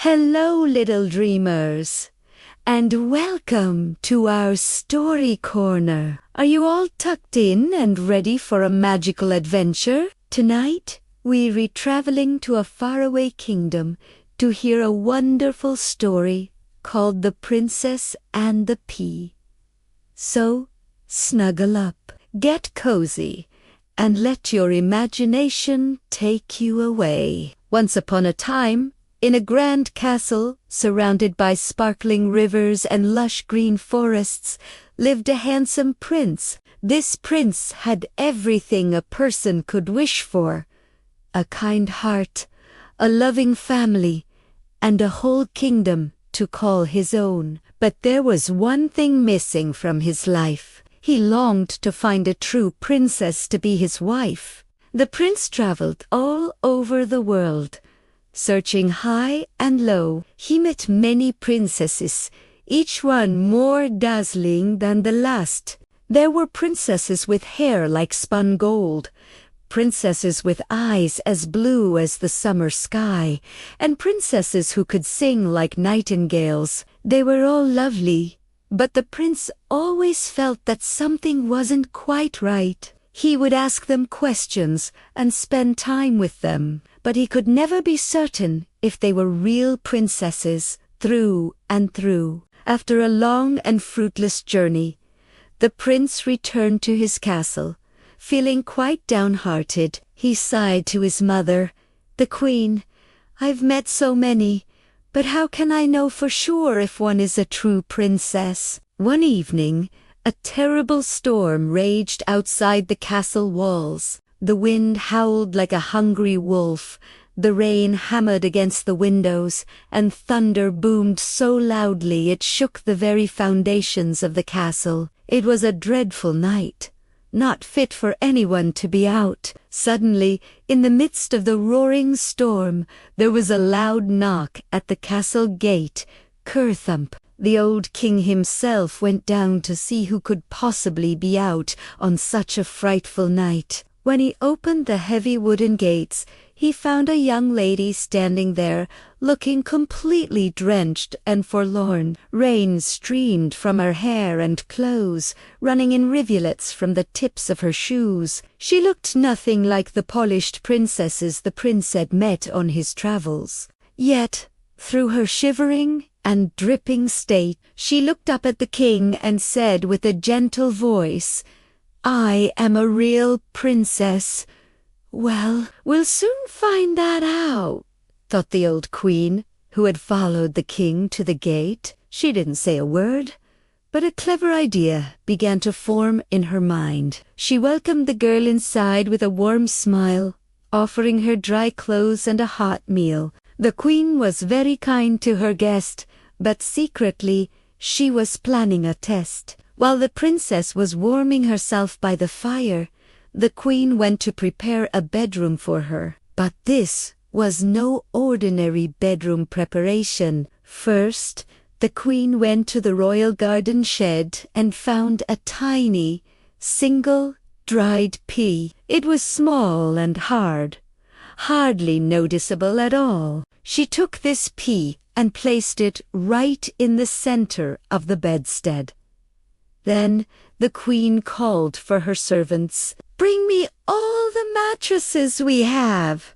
Hello, little dreamers, and welcome to our story corner. Are you all tucked in and ready for a magical adventure? Tonight, we're traveling to a faraway kingdom to hear a wonderful story called The Princess and the Pea. So, snuggle up, get cozy, and let your imagination take you away. Once upon a time, in a grand castle, surrounded by sparkling rivers and lush green forests, lived a handsome prince. This prince had everything a person could wish for: a kind heart, a loving family, and a whole kingdom to call his own. But there was one thing missing from his life. He longed to find a true princess to be his wife. The prince traveled all over the world. Searching high and low, he met many princesses, each one more dazzling than the last. There were princesses with hair like spun gold, princesses with eyes as blue as the summer sky, and princesses who could sing like nightingales. They were all lovely, but the prince always felt that something wasn't quite right. He would ask them questions and spend time with them, but he could never be certain if they were real princesses through and through. After a long and fruitless journey, the prince returned to his castle. Feeling quite downhearted, he sighed to his mother, the queen. "I've met so many, but how can I know for sure if one is a true princess?" One evening, a terrible storm raged outside the castle walls. The wind howled like a hungry wolf, the rain hammered against the windows, and thunder boomed so loudly it shook the very foundations of the castle. It was a dreadful night, not fit for anyone to be out. Suddenly, in the midst of the roaring storm, there was a loud knock at the castle gate. Kerthump, the old king himself, went down to see who could possibly be out on such a frightful night. When he opened the heavy wooden gates, he found a young lady standing there, looking completely drenched and forlorn. Rain streamed from her hair and clothes, running in rivulets from the tips of her shoes. She looked nothing like the polished princesses the prince had met on his travels. Yet, through her shivering and dripping state, she looked up at the king and said with a gentle voice, "I am a real princess." "Well, we'll soon find that out," thought the old queen, who had followed the king to the gate. She didn't say a word, but a clever idea began to form in her mind. She welcomed the girl inside with a warm smile, offering her dry clothes and a hot meal. The queen was very kind to her guest, but secretly she was planning a test. While the princess was warming herself by the fire, the queen went to prepare a bedroom for her. But this was no ordinary bedroom preparation. First, the queen went to the royal garden shed and found a tiny, single, dried pea. It was small and hard, hardly noticeable at all. She took this pea and placed it right in the center of the bedstead. Then the queen called for her servants. "Bring me all the mattresses we have,"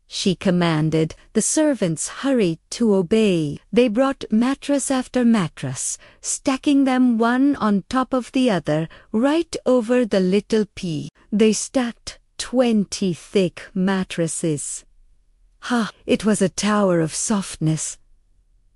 she commanded. The servants hurried to obey. They brought mattress after mattress, stacking them one on top of the other, right over the little pea. They stacked 20 thick mattresses. It was a tower of softness.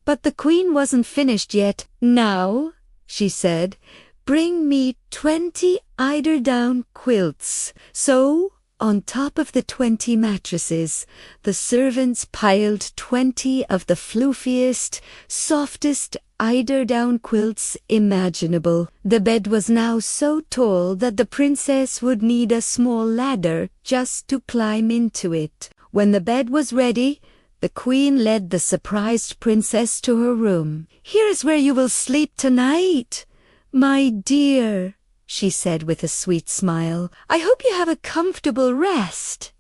But the queen wasn't finished yet. "Now," she said, "bring me 20 eider-down quilts." So, on top of the 20 mattresses, the servants piled 20 of the floofiest, softest eider-down quilts imaginable. The bed was now so tall that the princess would need a small ladder just to climb into it. When the bed was ready, the queen led the surprised princess to her room. "Here is where you will sleep tonight, my dear," she said with a sweet smile. "I hope you have a comfortable rest."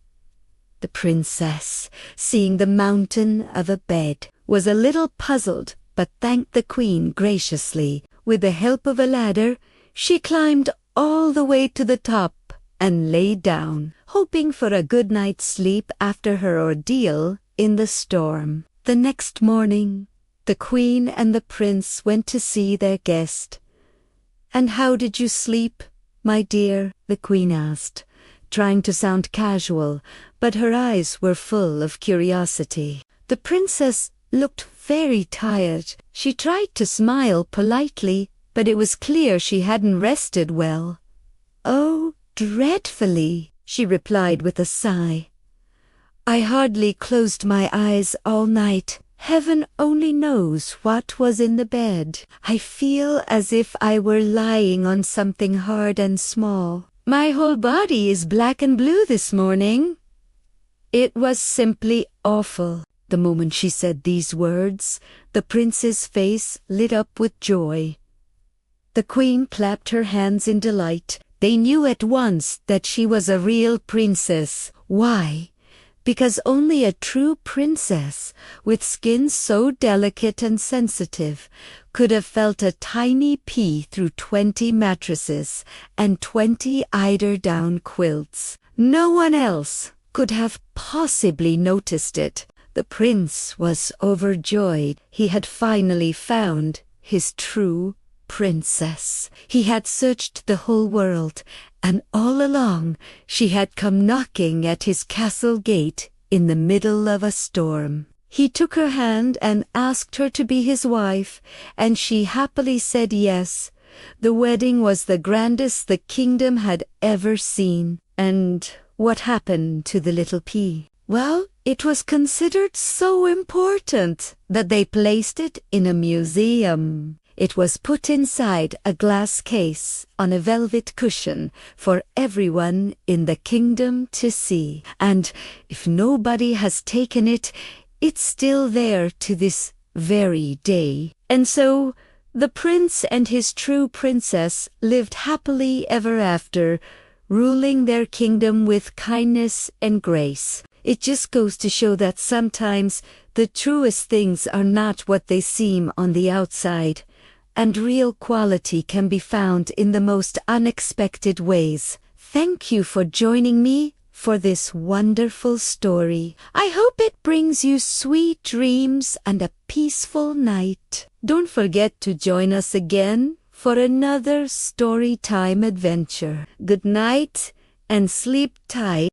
The princess, seeing the mountain of a bed, was a little puzzled, but thanked the Queen graciously. With the help of a ladder, she climbed all the way to the top and lay down, hoping for a good night's sleep after her ordeal in the storm. The next morning, the Queen and the Prince went to see their guest. "And how did you sleep, my dear?" the Queen asked, trying to sound casual, but her eyes were full of curiosity. The Princess looked very tired. She tried to smile politely, but it was clear she hadn't rested well. "Oh, dreadfully," she replied with a sigh. "I hardly closed my eyes all night. Heaven only knows what was in the bed. I feel as if I were lying on something hard and small. My whole body is black and blue this morning." It was simply awful. The moment she said these words, the prince's face lit up with joy. The Queen clapped her hands in delight. They knew at once that she was a real princess. Why? Because only a true princess, with skin so delicate and sensitive, could have felt a tiny pea through 20 mattresses and 20 eider-down quilts. No one else could have possibly noticed it. The prince was overjoyed. He had finally found his true princess. He had searched the whole world, and all along she had come knocking at his castle gate in the middle of a storm. He took her hand and asked her to be his wife, and she happily said yes. The wedding was the grandest the kingdom had ever seen. And what happened to the little pea? Well, it was considered so important that they placed it in a museum. It was put inside a glass case on a velvet cushion for everyone in the kingdom to see. And if nobody has taken it, it's still there to this very day. And so the prince and his true princess lived happily ever after, ruling their kingdom with kindness and grace. It just goes to show that sometimes the truest things are not what they seem on the outside, and real quality can be found in the most unexpected ways. Thank you for joining me for this wonderful story. I hope it brings you sweet dreams and a peaceful night. Don't forget to join us again for another story time adventure. Good night and sleep tight.